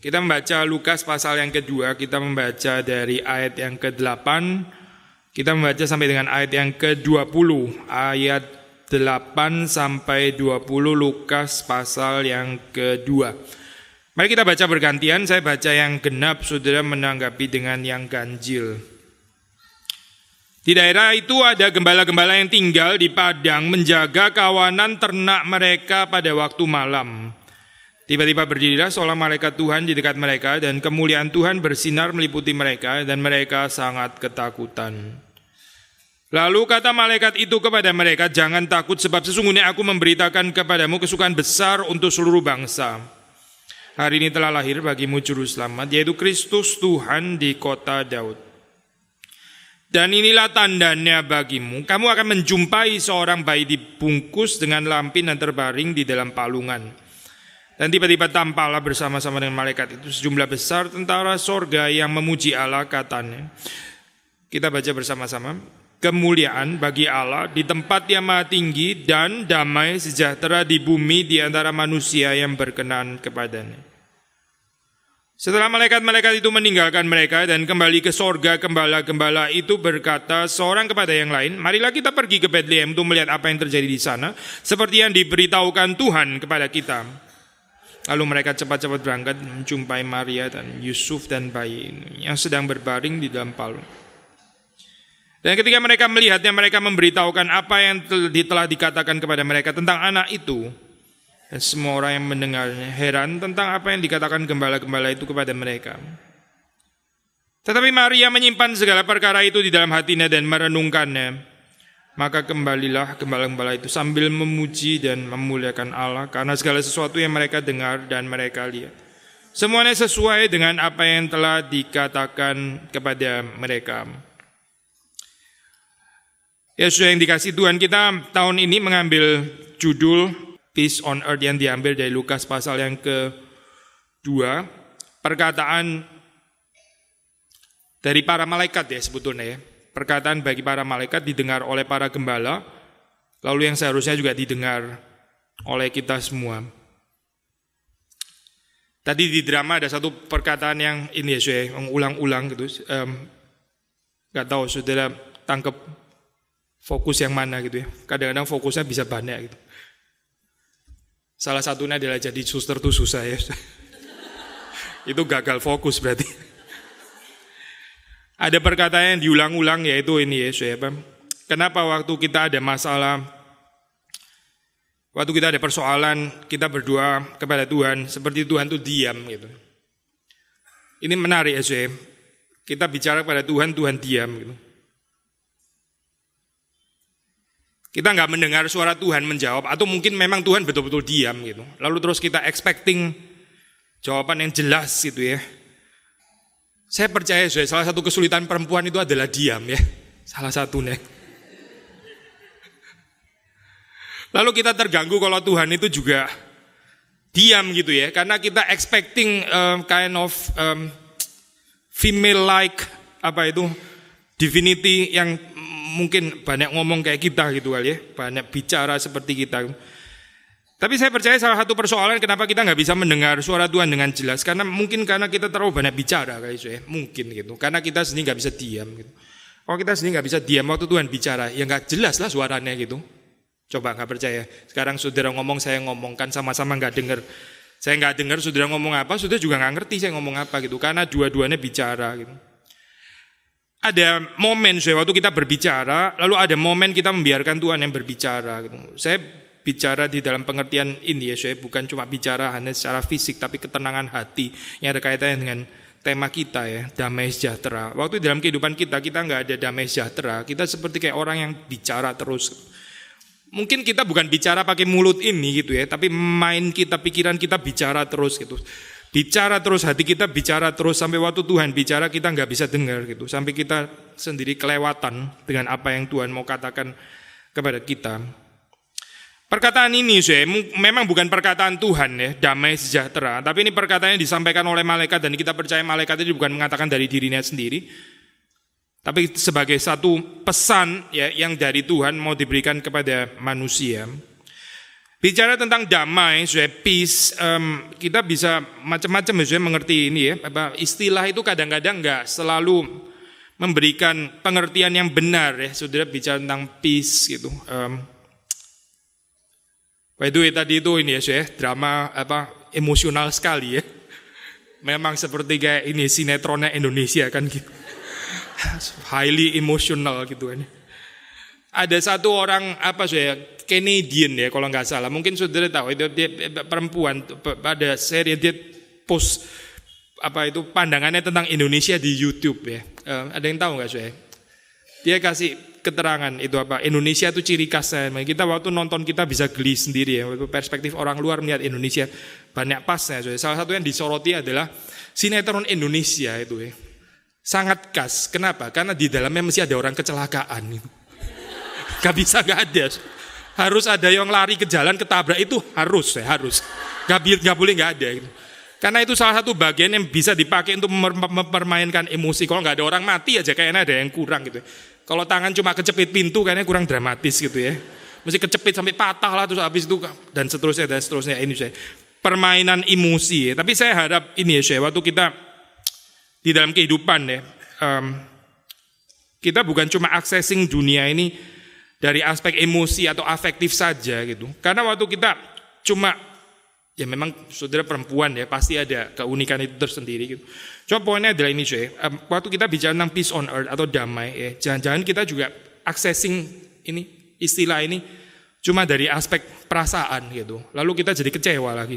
Kita membaca Lukas pasal yang kedua, kita membaca dari ayat yang ke-8, kita membaca sampai dengan ayat yang ke-20, ayat 8 sampai 20 Lukas pasal yang kedua. Mari kita baca bergantian, saya baca yang genap, saudara menanggapi dengan yang ganjil. Di daerah itu ada gembala-gembala yang tinggal di padang menjaga kawanan ternak mereka pada waktu malam. Tiba-tiba berdirilah seorang malaikat Tuhan di dekat mereka dan kemuliaan Tuhan bersinar meliputi mereka dan mereka sangat ketakutan. Lalu kata malaikat itu kepada mereka, "Jangan takut sebab sesungguhnya aku memberitakan kepadamu kesukaan besar untuk seluruh bangsa. Hari ini telah lahir bagimu juru selamat, yaitu Kristus Tuhan di kota Daud. Dan inilah tandanya bagimu, kamu akan menjumpai seorang bayi dibungkus dengan lampin dan terbaring di dalam palungan." Dan tiba-tiba tampaklah bersama-sama dengan malaikat itu sejumlah besar tentara sorga yang memuji Allah, katanya. Kita baca bersama-sama. "Kemuliaan bagi Allah di tempat yang maha tinggi dan damai sejahtera di bumi di antara manusia yang berkenan kepadanya." Setelah malaikat-malaikat itu meninggalkan mereka dan kembali ke sorga, gembala-gembala itu berkata seorang kepada yang lain, "Marilah kita pergi ke Betlehem untuk melihat apa yang terjadi di sana, seperti yang diberitahukan Tuhan kepada kita." Lalu mereka cepat-cepat berangkat menjumpai Maria dan Yusuf dan bayi yang sedang berbaring di dalam palung. Dan ketika mereka melihatnya, mereka memberitahukan apa yang telah dikatakan kepada mereka tentang anak itu. Dan semua orang yang mendengarnya heran tentang apa yang dikatakan gembala-gembala itu kepada mereka. Tetapi Maria menyimpan segala perkara itu di dalam hatinya dan merenungkannya. Maka kembalilah gembala-gembala itu sambil memuji dan memuliakan Allah karena segala sesuatu yang mereka dengar dan mereka lihat. Semuanya sesuai dengan apa yang telah dikatakan kepada mereka. Ya, saudara yang dikasihi Tuhan, kita tahun ini mengambil judul Peace on Earth yang diambil dari Lukas pasal yang kedua. Perkataan dari para malaikat ya sebetulnya ya. Perkataan bagi para malaikat didengar oleh para gembala, lalu yang seharusnya juga didengar oleh kita semua. Tadi di drama ada satu perkataan yang ini ya saudara, mengulang-ulang gitu. Gak tahu saudara tangkap fokus yang mana gitu ya. Kadang-kadang fokusnya bisa banyak gitu. Salah satunya adalah jadi suster tuh susah ya. Itu gagal fokus berarti. Ada perkataan yang diulang-ulang yaitu ini ya saudara. Kenapa waktu kita ada masalah, waktu kita ada persoalan, kita berdoa kepada Tuhan seperti Tuhan itu diam gitu. Ini menarik ya saudara. Kita bicara kepada Tuhan, Tuhan diam gitu. Kita nggak mendengar suara Tuhan menjawab, atau mungkin memang Tuhan betul-betul diam gitu. Lalu terus kita expecting jawaban yang jelas gitu ya. Saya percaya salah satu kesulitan perempuan itu adalah diam ya. Salah satunya. Lalu kita terganggu kalau Tuhan itu juga diam gitu ya. Karena kita expecting kind of female-like divinity yang mungkin banyak ngomong kayak kita gitu kali ya. Banyak bicara seperti kita. Tapi saya percaya salah satu persoalan kenapa kita nggak bisa mendengar suara Tuhan dengan jelas karena kita terlalu banyak bicara kali itu ya, mungkin gitu. Karena kita sendiri nggak bisa diam gitu. Kalau kita sendiri nggak bisa diam waktu Tuhan bicara, ya nggak jelas lah suaranya gitu. Coba nggak percaya? Sekarang saudara ngomong, saya ngomongkan sama-sama nggak dengar. Saya nggak dengar saudara ngomong apa, saudara juga nggak ngerti saya ngomong apa gitu. Karena dua-duanya bicara gitu. Ada momen waktu kita berbicara, lalu ada momen kita membiarkan Tuhan yang berbicara gitu. Saya bicara di dalam pengertian ini ya, saya bukan cuma bicara hanya secara fisik, tapi ketenangan hati yang ada kaitannya dengan tema kita ya, damai sejahtera. Waktu dalam kehidupan kita nggak ada damai sejahtera, kita seperti kayak orang yang bicara terus. Mungkin kita bukan bicara pakai mulut ini gitu ya, tapi pikiran kita bicara terus gitu. Bicara terus, hati kita bicara terus, sampai waktu Tuhan bicara kita nggak bisa dengar gitu. Sampai kita sendiri kelewatan dengan apa yang Tuhan mau katakan kepada kita. Perkataan ini memang bukan perkataan Tuhan ya, damai sejahtera, tapi ini perkataan yang disampaikan oleh malaikat dan kita percaya malaikat itu bukan mengatakan dari dirinya sendiri, tapi sebagai satu pesan ya yang dari Tuhan mau diberikan kepada manusia. Bicara tentang damai, peace, kita bisa macam-macam mengerti ini ya. Istilah itu kadang-kadang nggak selalu memberikan pengertian yang benar ya. Saudara bicara tentang peace gitu. By the way tadi itu ini ya, drama emosional sekali ya. Memang seperti kayak ini sinetronnya Indonesia kan gitu. Highly emotional gitu kan. Ada satu orang Canadian ya kalau nggak salah, mungkin saudara tahu itu dia perempuan pada seri dia post pandangannya tentang Indonesia di YouTube ya. Ada yang tahu nggak saya? Dia kasih keterangan itu Indonesia itu ciri khasnya. Kita waktu nonton kita bisa geli sendiri ya. Perspektif orang luar melihat Indonesia banyak pasnya. Salah satu yang disoroti adalah sinetron Indonesia itu ya. Sangat khas. Kenapa? Karena di dalamnya mesti ada orang kecelakaan. Gak bisa gak ada. Harus ada yang lari ke jalan ketabrak itu harus. Gak boleh gak ada. Karena itu salah satu bagian yang bisa dipakai untuk mempermainkan emosi. Kalau gak ada orang mati aja kayaknya ada yang kurang gitu. Kalau tangan cuma kecepit pintu kayaknya kurang dramatis gitu ya. Mesti kecepit sampai patah lah terus habis itu dan seterusnya ini saya. Permainan emosi. Tapi saya harap ini ya waktu kita di dalam kehidupan ya. Kita bukan cuma accessing dunia ini dari aspek emosi atau afektif saja gitu. Karena waktu kita cuma ya memang saudara perempuan ya pasti ada keunikan itu tersendiri gitu. Cuma poinnya adalah ini waktu kita bicara tentang peace on earth atau damai ya, jangan-jangan kita juga accessing ini istilah ini cuma dari aspek perasaan gitu. Lalu kita jadi kecewa lagi.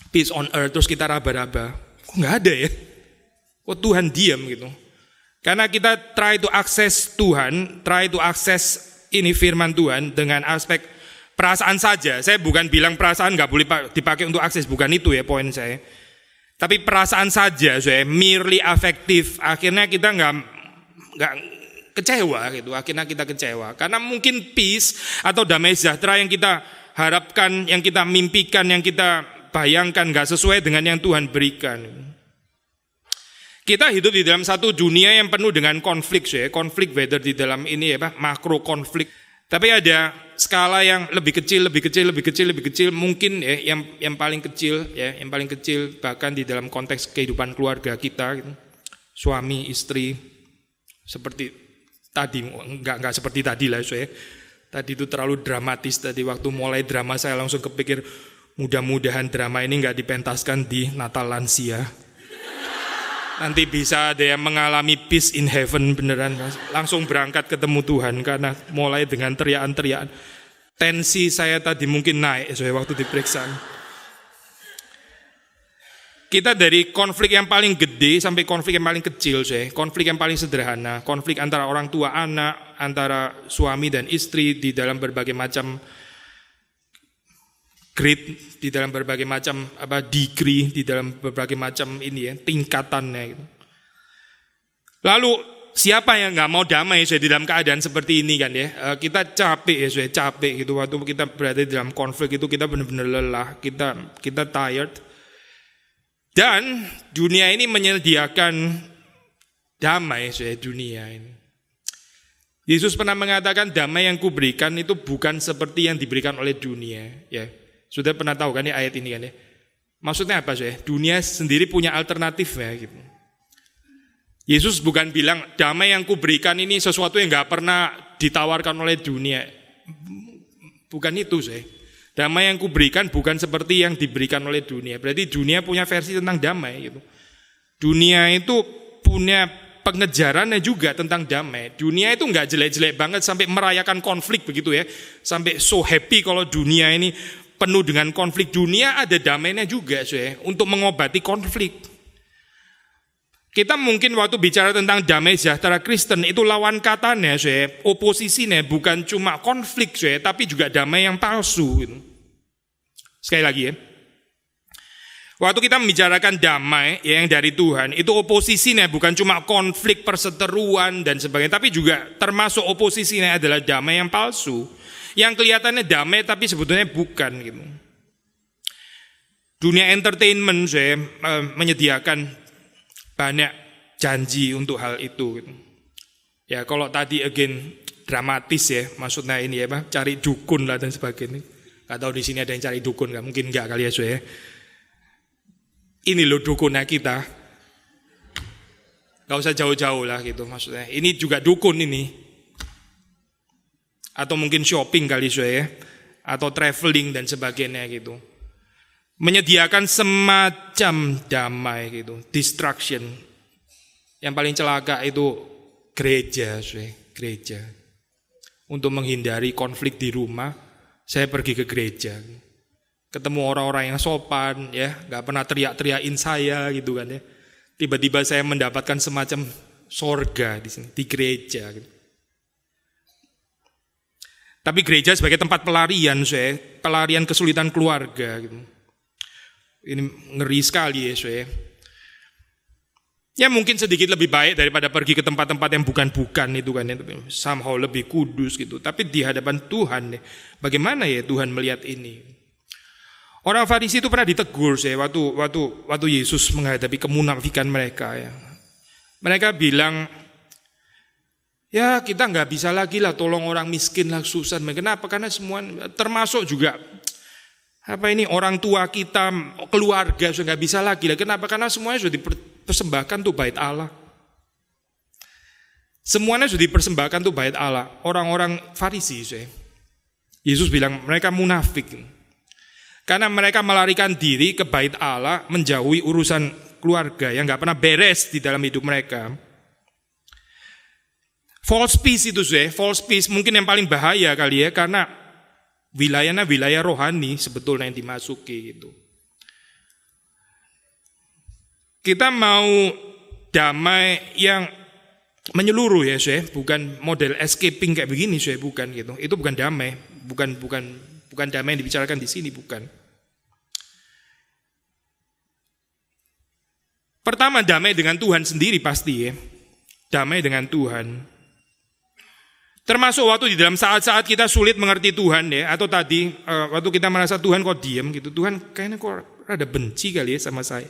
Peace on earth terus kita raba-raba. Kok nggak ada ya? Kok Tuhan diam gitu? Karena kita try to access Tuhan, try to access ini firman Tuhan dengan aspek perasaan saja. Saya bukan bilang perasaan nggak boleh dipakai untuk akses, bukan itu ya poin saya. Tapi perasaan saja, saya merely afektif. Akhirnya kita nggak kecewa gitu. Akhirnya kita kecewa karena mungkin peace atau damai sejahtera yang kita harapkan, yang kita mimpikan, yang kita bayangkan nggak sesuai dengan yang Tuhan berikan. Kita hidup di dalam satu dunia yang penuh dengan konflik, konflik whether di dalam ini ya makro konflik. Tapi ada skala yang lebih kecil, mungkin ya yang paling kecil ya, yang paling kecil bahkan di dalam konteks kehidupan keluarga kita, gitu. Suami, istri, seperti tadi enggak seperti tadi lah saya. Tadi itu terlalu dramatis tadi waktu mulai drama saya langsung kepikir mudah-mudahan drama ini enggak dipentaskan di Natal lansia. Nanti bisa ada yang mengalami peace in heaven beneran. Langsung berangkat ketemu Tuhan karena mulai dengan teriakan-teriakan. Tensi saya tadi mungkin naik waktu diperiksa. Kita dari konflik yang paling gede sampai konflik yang paling kecil, konflik yang paling sederhana, konflik antara orang tua anak, antara suami dan istri di dalam berbagai macam grade, di dalam berbagai macam degree, di dalam berbagai macam ini ya tingkatannya gitu. Lalu siapa yang nggak mau damai di dalam keadaan seperti ini kan ya? Kita capek ya, capek gitu waktu kita berada di dalam konflik itu kita benar-benar lelah, kita tired. Dan dunia ini menyediakan damai dunia ini. Yesus pernah mengatakan damai yang kuberikan itu bukan seperti yang diberikan oleh dunia ya. Sudah pernah tahu kan ya ayat ini kan ya. Maksudnya apa Dunia sendiri punya alternatif ya gitu. Yesus bukan bilang damai yang kuberikan ini sesuatu yang gak pernah ditawarkan oleh dunia. Bukan itu Damai yang kuberikan bukan seperti yang diberikan oleh dunia. Berarti dunia punya versi tentang damai gitu. Dunia itu punya pengejarannya juga tentang damai. Dunia itu gak jelek-jelek banget sampai merayakan konflik begitu ya. Sampai so happy kalau dunia ini penuh dengan konflik. Dunia ada damainya juga untuk mengobati konflik. Kita mungkin waktu bicara tentang damai sejahtera Kristen itu lawan katanya oposisinya bukan cuma konflik tapi juga damai yang palsu gitu. Sekali lagi ya. Waktu kita membicarakan damai yang dari Tuhan itu oposisinya bukan cuma konflik, perseteruan dan sebagainya, tapi juga termasuk oposisinya adalah damai yang palsu. Yang kelihatannya damai tapi sebetulnya bukan gitu. Dunia entertainment menyediakan banyak janji untuk hal itu gitu. Ya kalau tadi again dramatis ya, maksudnya ini ya cari dukun lah dan sebagainya. Gak tahu di sini ada yang cari dukun, gak mungkin gak kali ya saudara. Ini loh dukunnya kita. Gak usah jauh-jauh lah gitu maksudnya. Ini juga dukun ini. Atau mungkin shopping kali saudara, atau traveling dan sebagainya gitu. Menyediakan semacam damai gitu, distraction. Yang paling celaka itu gereja, gereja. Untuk menghindari konflik di rumah, saya pergi ke gereja. Ketemu orang-orang yang sopan, ya, nggak pernah teriak-teriakin saya gitu kan ya. Tiba-tiba saya mendapatkan semacam sorga di sini, di gereja. Gitu. Tapi gereja sebagai tempat pelarian, pelarian kesulitan keluarga. Gitu. Ini ngeri sekali ya, Ya mungkin sedikit lebih baik daripada pergi ke tempat-tempat yang bukan-bukan itu kan, somehow lebih kudus gitu. Tapi di hadapan Tuhan, bagaimana ya Tuhan melihat ini? Orang Farisi itu pernah ditegur waktu Yesus menghadapi kemunafikan mereka. Ya. Mereka bilang, ya kita nggak bisa lagi lah tolong orang miskin lah susah. Kenapa? Karena semua termasuk juga orang tua kita, keluarga sudah nggak bisa lagi lah. Kenapa? Karena semuanya sudah dipersembahkan tuh bait Allah. Semuanya sudah dipersembahkan tuh bait Allah. Orang-orang Farisi, Yesus bilang mereka munafik. Karena mereka melarikan diri ke bait Allah, menjauhi urusan keluarga yang nggak pernah beres di dalam hidup mereka. False peace itu, false peace mungkin yang paling bahaya kali ya, karena wilayahnya wilayah rohani sebetulnya yang dimasuki gitu. Kita mau damai yang menyeluruh ya, bukan model escaping kayak begini, bukan gitu. Itu bukan damai, bukan damai yang dibicarakan di sini, bukan. Pertama, damai dengan Tuhan sendiri pasti ya. Damai dengan Tuhan. Termasuk waktu di dalam saat-saat kita sulit mengerti Tuhan ya, atau tadi waktu kita merasa Tuhan kok diam gitu, Tuhan kayaknya kok ada benci kali ya sama saya.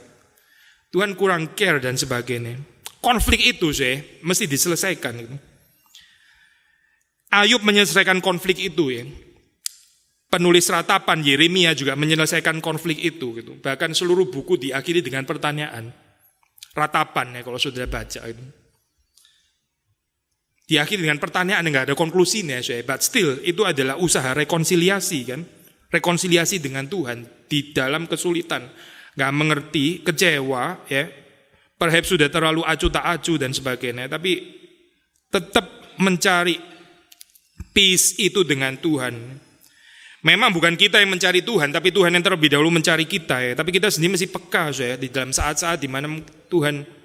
Tuhan kurang care dan sebagainya. Konflik itu mesti diselesaikan gitu. Ayub menyelesaikan konflik itu ya. Penulis ratapan Yeremia juga menyelesaikan konflik itu gitu. Bahkan seluruh buku diakhiri dengan pertanyaan. Ratapan ya kalau sudah baca itu. Diakhiri dengan pertanyaan yang nggak ada konklusinya, but still itu adalah usaha rekonsiliasi kan, rekonsiliasi dengan Tuhan di dalam kesulitan, nggak mengerti, kecewa, ya, perhaps sudah terlalu acuh tak acuh dan sebagainya, tapi tetap mencari peace itu dengan Tuhan. Memang bukan kita yang mencari Tuhan, tapi Tuhan yang terlebih dahulu mencari kita ya. Tapi kita sendiri mesti peka di dalam saat-saat di mana Tuhan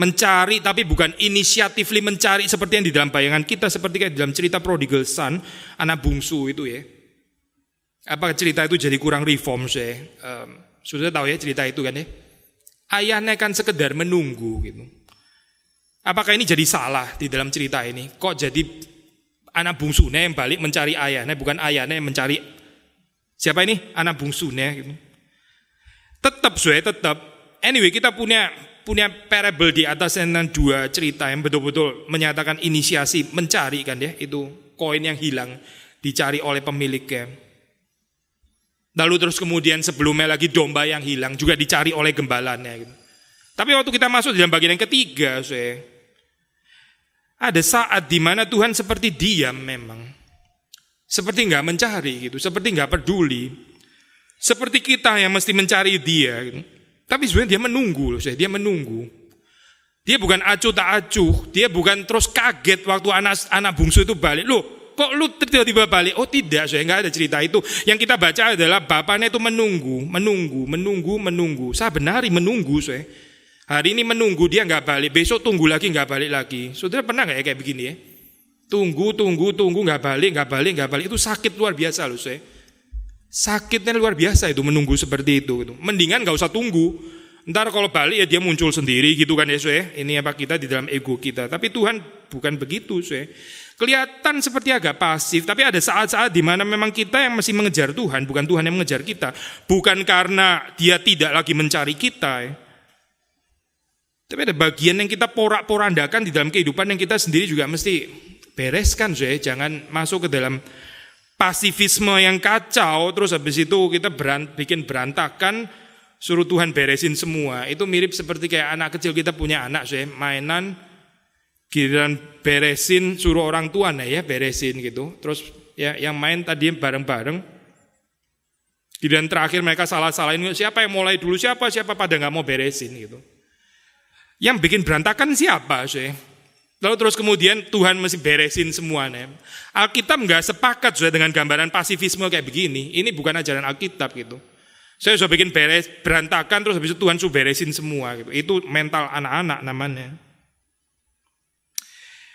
mencari, tapi bukan inisiatifly mencari seperti yang di dalam bayangan kita, seperti kayak di dalam cerita prodigal son, anak bungsu itu ya. Apa cerita itu jadi kurang reform sudah tahu ya cerita itu kan ya. Ayahnya kan sekedar menunggu gitu. Apakah ini jadi salah di dalam cerita ini? Kok jadi anak bungsunya yang balik mencari ayahnya, bukan ayahnya yang mencari siapa ini? Anak bungsunya gitu. Tetap tetap. Anyway, kita punya parable di atas yang dua cerita yang betul-betul menyatakan inisiasi mencari kan ya, itu koin yang hilang dicari oleh pemiliknya. Lalu terus kemudian sebelumnya lagi domba yang hilang juga dicari oleh gembalanya gitu. Tapi waktu kita masuk dalam bagian yang ketiga, ada saat di mana Tuhan seperti diam memang. Seperti nggak mencari gitu, seperti nggak peduli. Seperti kita yang mesti mencari dia gitu. Tapi sebenarnya dia menunggu dia menunggu. Dia bukan acuh tak acuh, dia bukan terus kaget waktu anak bungsu itu balik. Loh, kok lu tiba-tiba balik? Oh tidak, nggak ada cerita itu. Yang kita baca adalah bapaknya itu menunggu. Sabenari menunggu, Hari ini menunggu dia nggak balik, besok tunggu lagi nggak balik lagi. Saudara pernah nggak ya kayak begini ya? Tunggu nggak balik. Itu sakit luar biasa loh, Sakitnya luar biasa itu menunggu seperti itu. Mendingan nggak usah tunggu. Ntar kalau balik ya dia muncul sendiri gitu kan ya, Ini apa kita di dalam ego kita. Tapi Tuhan bukan begitu, Kelihatan seperti agak pasif, tapi ada saat-saat di mana memang kita yang masih mengejar Tuhan, bukan Tuhan yang mengejar kita. Bukan karena dia tidak lagi mencari kita. Tapi ada bagian yang kita porak-porandakan di dalam kehidupan yang kita sendiri juga mesti bereskan, Jangan masuk ke dalam pasifisme yang kacau, terus habis itu kita bikin berantakan, suruh Tuhan beresin semua. Itu mirip seperti kayak anak kecil, kita punya anak mainan, giliran beresin suruh orang tua ya beresin gitu. Terus ya yang main tadi bareng-bareng, giliran terakhir mereka salah-salahin, siapa yang mulai dulu, siapa pada nggak mau beresin gitu. Yang bikin berantakan siapa Lalu terus kemudian Tuhan mesti beresin semuanya. Alkitab nggak sepakat dengan gambaran pasifisme kayak begini. Ini bukan ajaran Alkitab gitu. Saya sudah bikin berantakan terus habis itu Tuhan suruh beresin semua gitu. Itu mental anak-anak namanya.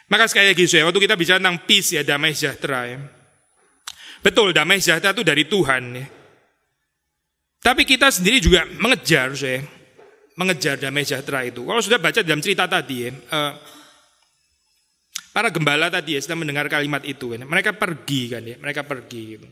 Maka sekali lagi waktu kita bicara tentang peace ya, damai sejahtera ya. Betul, damai sejahtera itu dari Tuhan ya. Tapi kita sendiri juga mengejar damai sejahtera itu. Kalau sudah baca dalam cerita tadi ya, para gembala tadi ya, setelah mendengar kalimat itu kan, mereka pergi kan ya, gitu.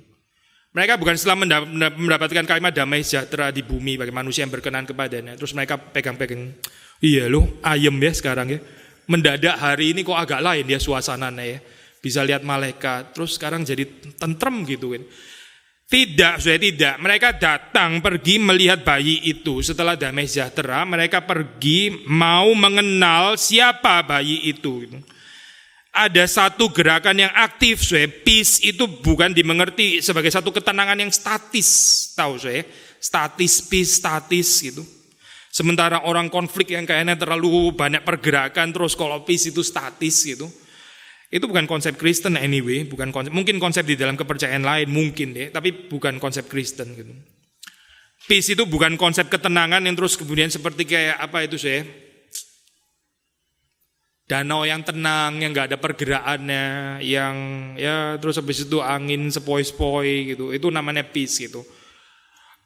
Mereka bukan setelah mendapatkan kalimat damai sejahtera di bumi bagi manusia yang berkenan kepadanya, terus mereka pegang-pegang, iya loh, ayem ya sekarang ya. Mendadak hari ini kok agak lain ya suasananya ya. Bisa lihat malaikat, terus sekarang jadi tentrem gitu kan. Tidak. Mereka datang pergi melihat bayi itu. Setelah damai sejahtera, mereka pergi mau mengenal siapa bayi itu gitu. Ada satu gerakan yang aktif, peace itu bukan dimengerti sebagai satu ketenangan yang statis, tahu statis, peace, statis gitu. Sementara orang konflik yang kayaknya terlalu banyak pergerakan, terus kalau peace itu statis gitu. Itu bukan konsep Kristen anyway, bukan konsep, mungkin konsep di dalam kepercayaan lain mungkin deh, tapi bukan konsep Kristen gitu. Peace itu bukan konsep ketenangan yang terus kemudian seperti kayak apa itu danau yang tenang, yang nggak ada pergerakannya, yang ya terus habis itu angin sepoi-sepoi gitu, itu namanya peace gitu.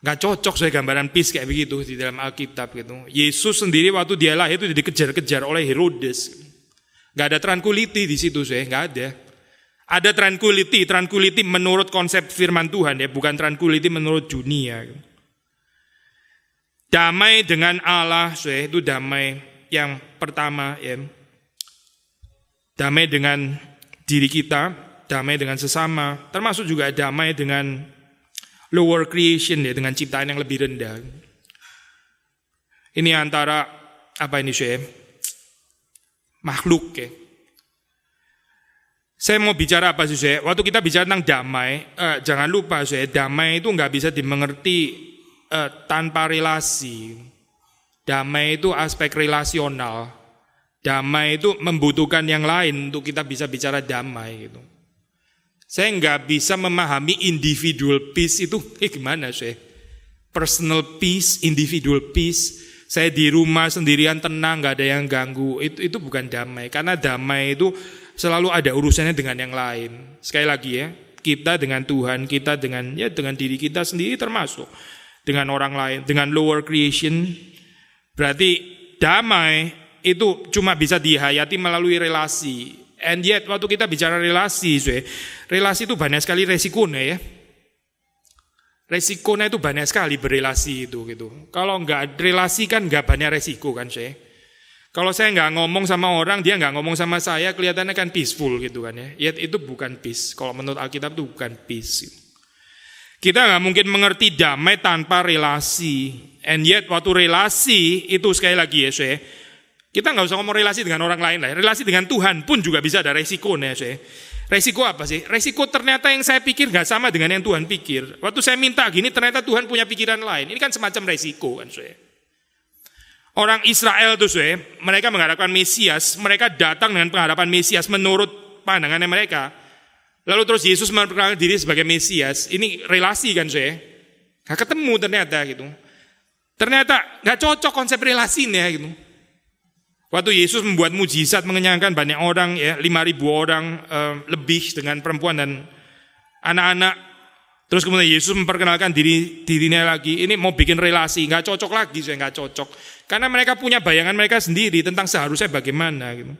Nggak cocok gambaran peace kayak begitu di dalam Alkitab gitu. Yesus sendiri waktu dia lahir itu dikejar-kejar oleh Herodes. Nggak ada tranquility di situ nggak ada. Ada tranquility menurut konsep firman Tuhan ya, bukan tranquility menurut dunia. Damai dengan Allah itu damai yang pertama ya. Damai dengan diri kita, damai dengan sesama, termasuk juga damai dengan lower creation ya, dengan ciptaan yang lebih rendah. Ini antara apa ini makhluk ya. Saya mau bicara apa sih waktu kita bicara tentang damai, jangan lupa damai itu nggak bisa dimengerti tanpa relasi. Damai itu aspek relasional. Damai itu membutuhkan yang lain untuk kita bisa bicara damai gitu. Saya nggak bisa memahami individual peace itu gimana personal peace, individual peace. Saya di rumah sendirian tenang, nggak ada yang ganggu. Itu bukan damai. Karena damai itu selalu ada urusannya dengan yang lain. Sekali lagi ya, kita dengan Tuhan, kita dengan diri kita sendiri termasuk dengan orang lain, dengan lower creation. Berarti damai itu cuma bisa dihayati melalui relasi. And yet waktu kita bicara relasi itu banyak sekali resikonya ya. Resikonya itu banyak sekali berelasi itu gitu. Kalau nggak relasi kan nggak banyak resiko kan Kalau saya nggak ngomong sama orang, dia nggak ngomong sama saya, kelihatannya kan peaceful gitu kan ya. Yet itu bukan peace. Kalau menurut Alkitab itu bukan peace. Kita nggak mungkin mengerti damai tanpa relasi. And yet waktu relasi itu sekali lagi ya kita nggak usah ngomong relasi dengan orang lain lah. Relasi dengan Tuhan pun juga bisa ada resikonya Resiko apa sih? Resiko ternyata yang saya pikir nggak sama dengan yang Tuhan pikir. Waktu saya minta gini, ternyata Tuhan punya pikiran lain. Ini kan semacam resiko kan Orang Israel tuh mereka mengharapkan Mesias. Mereka datang dengan pengharapan Mesias menurut pandangannya mereka. Lalu terus Yesus memperkenalkan diri sebagai Mesias. Ini relasi kan nggak ketemu ternyata gitu. Ternyata nggak cocok konsep relasinya gitu. Waktu Yesus membuat mujizat mengenyangkan banyak orang ya, 5.000 orang lebih dengan perempuan dan anak-anak. Terus kemudian Yesus memperkenalkan dirinya lagi. Ini mau bikin relasi, nggak cocok lagi nggak cocok. Karena mereka punya bayangan mereka sendiri tentang seharusnya bagaimana gitu.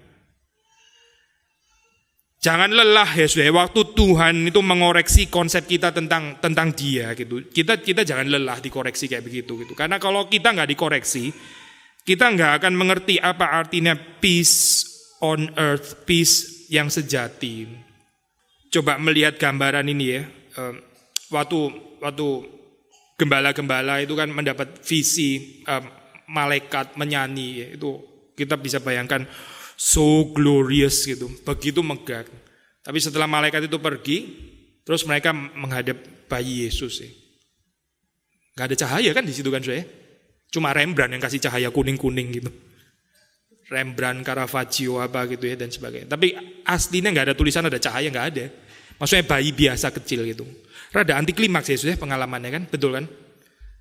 Jangan lelah ya waktu Tuhan itu mengoreksi konsep kita tentang Dia gitu. Kita jangan lelah dikoreksi kayak begitu gitu. Karena kalau kita nggak dikoreksi, kita nggak akan mengerti apa artinya peace on earth, peace yang sejati. coba melihat gambaran ini ya, waktu gembala-gembala itu kan mendapat visi malaikat menyanyi ya, itu kita bisa bayangkan so glorious gitu, begitu megah. Tapi setelah malaikat itu pergi, terus mereka menghadap bayi Yesus ya. Gak ada cahaya kan di situ kan saya. Cuma Rembrandt yang kasih cahaya kuning-kuning gitu. Rembrandt, Caravaggio apa gitu ya dan sebagainya. Tapi aslinya gak ada tulisan, ada cahaya gak ada. Maksudnya bayi biasa kecil gitu. Rada anti klimaks ya Yesus ya pengalamannya kan, betul kan?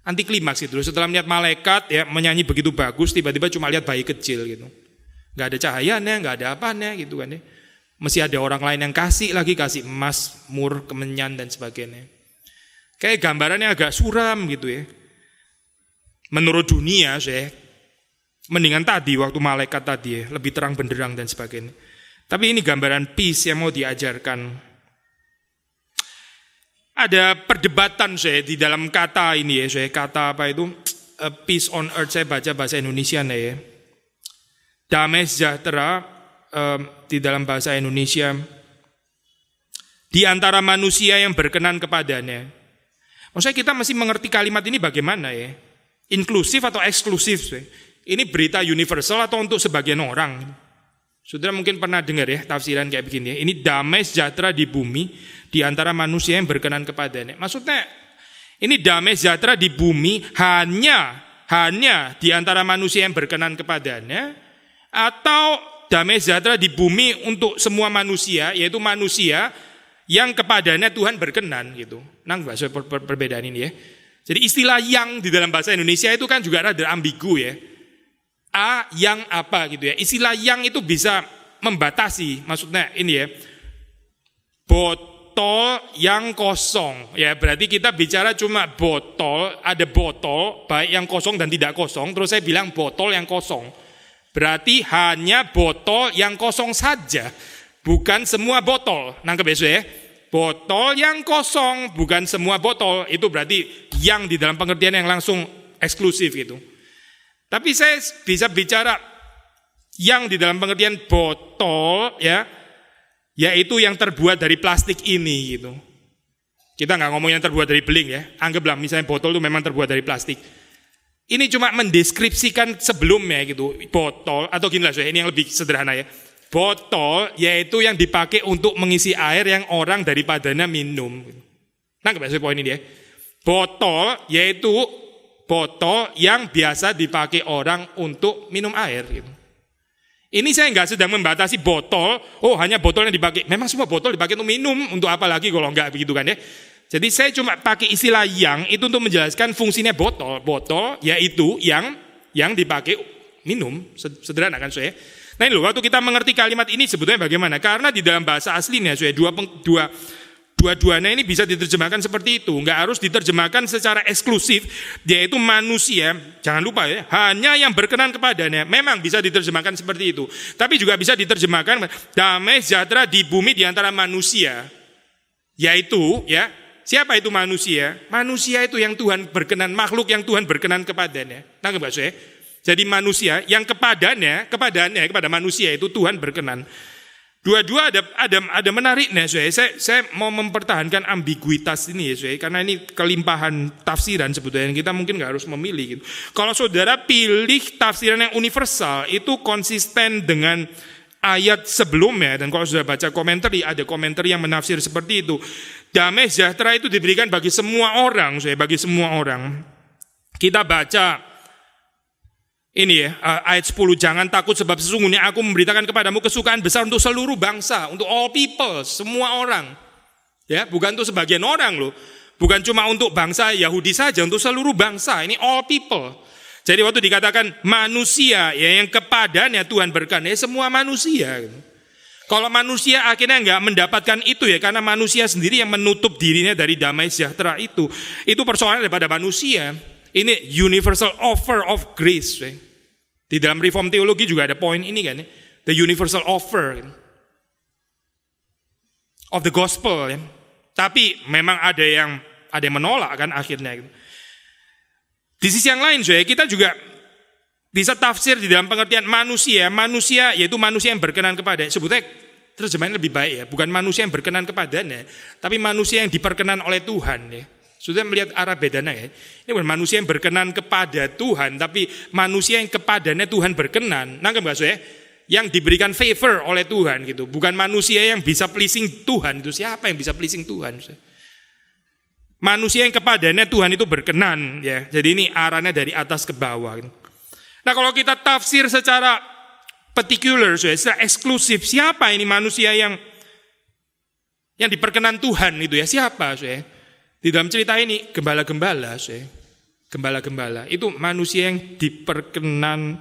Anti klimaks itu. Setelah melihat malaikat ya menyanyi begitu bagus, tiba-tiba cuma lihat bayi kecil gitu. Gak ada cahayanya, gak ada apanya gitu kan ya. Mesti ada orang lain yang kasih emas, mur, kemenyan dan sebagainya. Kayak gambarannya agak suram gitu ya. Menurut dunia saya mendingan tadi waktu malaikat tadi ya, lebih terang benderang dan sebagainya. Tapi ini gambaran peace yang mau diajarkan. Ada perdebatan saya di dalam kata ini ya, saya kata apa itu peace on earth, saya baca bahasa Indonesia ya. Damai sejahtera di dalam bahasa Indonesia di antara manusia yang berkenan kepadanya. Maksudnya kita mesti mengerti kalimat ini bagaimana ya? Inklusif atau eksklusif? Ini berita universal atau untuk sebagian orang? Saudara mungkin pernah dengar ya tafsiran kayak begini ya. Ini damai sejahtera di bumi di antara manusia yang berkenan kepadanya. Maksudnya ini damai sejahtera di bumi hanya di antara manusia yang berkenan kepadanya, atau damai sejahtera di bumi untuk semua manusia, yaitu manusia yang kepadanya Tuhan berkenan gitu. Nang bahasa perbedaan ini ya. Jadi istilah yang di dalam bahasa Indonesia itu kan juga rada ambigu ya. Yang apa gitu ya. Istilah yang itu bisa membatasi. Maksudnya ini ya. Botol yang kosong. Ya berarti kita bicara cuma botol, ada botol baik yang kosong dan tidak kosong. Terus saya bilang botol yang kosong. Berarti hanya botol yang kosong saja, bukan semua botol. Nangkep ya? Botol yang kosong, bukan semua botol. Itu berarti yang di dalam pengertian yang langsung eksklusif gitu. Tapi saya bisa bicara yang di dalam pengertian botol ya, yaitu yang terbuat dari plastik ini gitu. Kita nggak ngomong yang terbuat dari beling ya. Anggaplah misalnya botol itu memang terbuat dari plastik. Ini cuma mendeskripsikan sebelumnya gitu, botol, atau gini lah, ini yang lebih sederhana ya. Botol yaitu yang dipakai untuk mengisi air yang orang daripadanya minum. Nah, kebiasaan poin ini ya. Botol yaitu botol yang biasa dipakai orang untuk minum air gitu. Ini saya nggak sedang membatasi botol, hanya botol yang dipakai. Memang semua botol dipakai untuk minum, untuk apa lagi kalau nggak begitu kan ya. Jadi saya cuma pakai istilah yang itu untuk menjelaskan fungsinya botol. Botol yaitu yang dipakai minum, sederhana kan saya. Nah ini loh, waktu kita mengerti kalimat ini sebetulnya bagaimana? Karena di dalam bahasa aslinya saya dua-duanya ini bisa diterjemahkan seperti itu. Nggak harus diterjemahkan secara eksklusif, yaitu manusia. Jangan lupa ya, hanya yang berkenan kepadanya. Memang bisa diterjemahkan seperti itu. Tapi juga bisa diterjemahkan damai sejahtera di bumi di antara manusia. Yaitu ya, siapa itu manusia? Manusia itu yang Tuhan berkenan, makhluk yang Tuhan berkenan kepadanya. Nangkep gak saya? Jadi manusia yang kepadanya kepada manusia itu Tuhan berkenan. Dua-dua ada menariknya, saya mau mempertahankan ambiguitas ini ya, karena ini kelimpahan tafsiran sebetulnya kita mungkin nggak harus memilih gitu. Kalau saudara pilih tafsiran yang universal itu konsisten dengan ayat sebelumnya, dan kalau sudah baca komentar ada komentar yang menafsir seperti itu. Damai sejahtera itu diberikan bagi semua orang, bagi semua orang. Kita baca ini ya, ayat 10, jangan takut sebab sesungguhnya aku memberitakan kepadamu kesukaan besar untuk seluruh bangsa, untuk all people, semua orang. Ya, bukan untuk sebagian orang loh. Bukan cuma untuk bangsa Yahudi saja, untuk seluruh bangsa. Ini all people. Jadi waktu dikatakan manusia ya yang kepadanya Tuhan berkenan, ya semua manusia. Kalau manusia akhirnya nggak mendapatkan itu ya, karena manusia sendiri yang menutup dirinya dari damai sejahtera itu persoalan daripada manusia. Ini universal offer of grace. Di dalam reform teologi juga ada poin ini kan, the universal offer of the gospel. Tapi memang ada yang menolak kan akhirnya. Di sisi yang lain, kita juga bisa tafsir di dalam pengertian manusia yaitu manusia yang berkenan kepada. Sebutnya terjemahannya lebih baik ya, bukan manusia yang berkenan kepadanya, tapi manusia yang diperkenan oleh Tuhan ya. Sudah melihat arah bedanya ya. Ini bukan manusia yang berkenan kepada Tuhan, tapi manusia yang kepadanya Tuhan berkenan. Nangkep gak ya? Yang diberikan favor oleh Tuhan gitu. Bukan manusia yang bisa pleasing Tuhan. Itu siapa yang bisa pleasing Tuhan? Manusia yang kepadanya Tuhan itu berkenan ya. Jadi ini arahnya dari atas ke bawah gitu. Nah kalau kita tafsir secara particular, secara eksklusif, siapa ini manusia yang diperkenan Tuhan itu ya? Siapa? Di dalam cerita ini gembala-gembala, gembala-gembala itu manusia yang diperkenan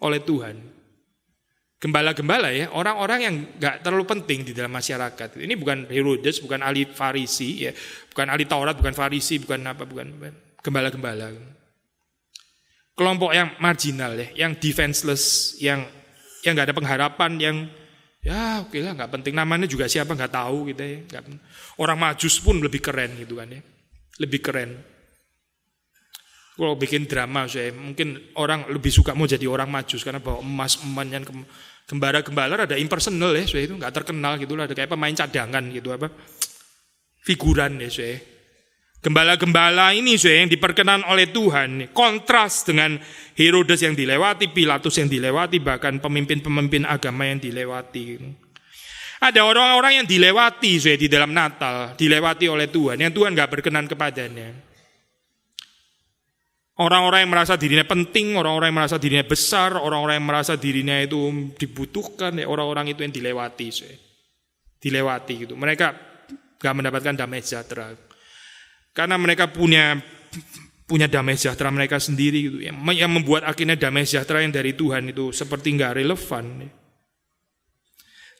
oleh Tuhan. Gembala-gembala ya, orang-orang yang nggak terlalu penting di dalam masyarakat. Ini bukan Herodes, bukan ahli Farisi, ya, bukan ahli Taurat, bukan Farisi, bukan gembala-gembala. Kelompok yang marginal ya, yang defenseless, yang nggak ada pengharapan, yang ya oke lah nggak penting, namanya juga siapa nggak tahu gitu ya. Orang Majus pun lebih keren gitu kan ya, lebih keren. Kalau bikin drama mungkin orang lebih suka mau jadi orang Majus karena bawa emas yang gembala-gembala ada impersonal ya, itu nggak terkenal gitu lah, ada kayak pemain cadangan gitu apa, figuran ya. Gembala-gembala ini yang diperkenan oleh Tuhan, kontras dengan Herodes yang dilewati, Pilatus yang dilewati, bahkan pemimpin-pemimpin agama yang dilewati. Ada orang-orang yang dilewati di dalam Natal, dilewati oleh Tuhan, yang Tuhan gak berkenan kepadanya. Orang-orang yang merasa dirinya penting, orang-orang yang merasa dirinya besar, orang-orang yang merasa dirinya itu dibutuhkan, ya, orang-orang itu yang dilewati. Dilewati gitu. Mereka gak mendapatkan damai sejahtera. Karena mereka punya damai sejahtera mereka sendiri gitu, yang membuat akhirnya damai sejahtera yang dari Tuhan itu seperti nggak relevan.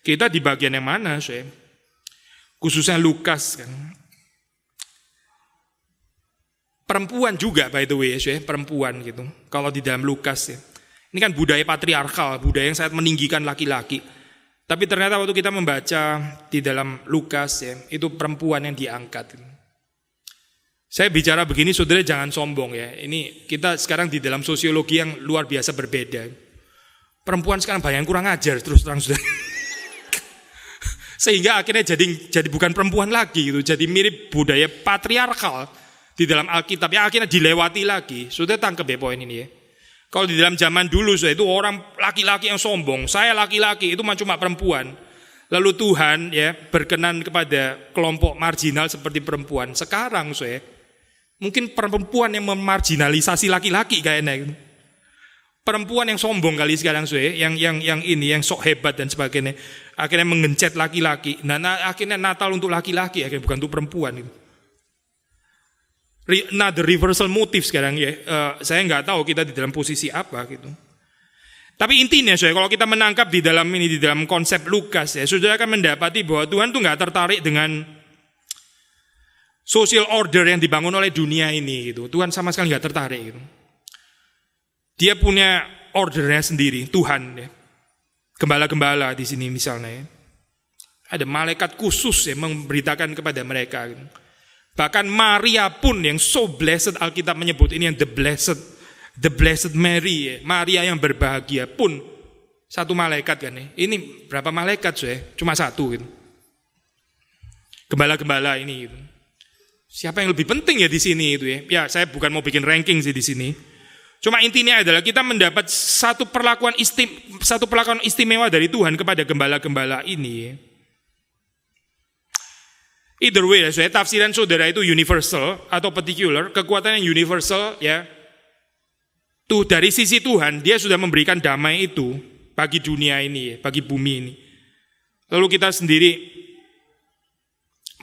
Kita di bagian yang mana, khususnya Lukas kan, perempuan juga by the way, perempuan gitu. Kalau di dalam Lukas ya, ini kan budaya patriarkal, budaya yang sangat meninggikan laki-laki. Tapi ternyata waktu kita membaca di dalam Lukas ya, itu perempuan yang diangkat. Saya bicara begini, saudara jangan sombong ya. Ini kita sekarang di dalam sosiologi yang luar biasa berbeda. Perempuan sekarang banyak yang kurang ajar terus terang saudara. Sehingga akhirnya jadi bukan perempuan lagi gitu. Jadi mirip budaya patriarkal di dalam Alkitab yang akhirnya dilewati lagi. Saudara tangkap ya poin ini ya. Kalau di dalam zaman dulu itu orang laki-laki yang sombong. Saya laki-laki itu cuma perempuan. Lalu Tuhan ya berkenan kepada kelompok marginal seperti perempuan. Sekarang mungkin perempuan yang memarginalisasi laki-laki kayaknya. Perempuan yang sombong kali sekarang yang sok hebat dan sebagainya. Akhirnya mengencet laki-laki. Nah, akhirnya Natal untuk laki-laki, akhirnya bukan untuk perempuan itu. Another reversal motif sekarang ya. Saya nggak tahu kita di dalam posisi apa gitu. Tapi intinya kalau kita menangkap di dalam konsep Lukas ya, saudara akan mendapati bahwa Tuhan tuh nggak tertarik dengan social order yang dibangun oleh dunia ini gitu. Tuhan sama sekali nggak tertarik gitu. Dia punya ordernya sendiri, Tuhan ya. Gembala-gembala di sini misalnya ya. Ada malaikat khusus yang memberitakan kepada mereka gitu. Bahkan Maria pun yang so blessed, Alkitab menyebut ini yang the blessed Mary ya. Maria yang berbahagia pun satu malaikat kan ya. Ini berapa malaikat cuma satu gitu. Gembala-gembala ini gitu. Siapa yang lebih penting ya di sini itu ya? Ya, saya bukan mau bikin ranking sih di sini. Cuma intinya adalah kita mendapat satu perlakuan istimewa dari Tuhan kepada gembala-gembala ini. Either way, tafsiran saudara itu universal atau particular, kekuatan yang universal ya. Tuh dari sisi Tuhan, dia sudah memberikan damai itu bagi dunia ini, bagi bumi ini. Lalu kita sendiri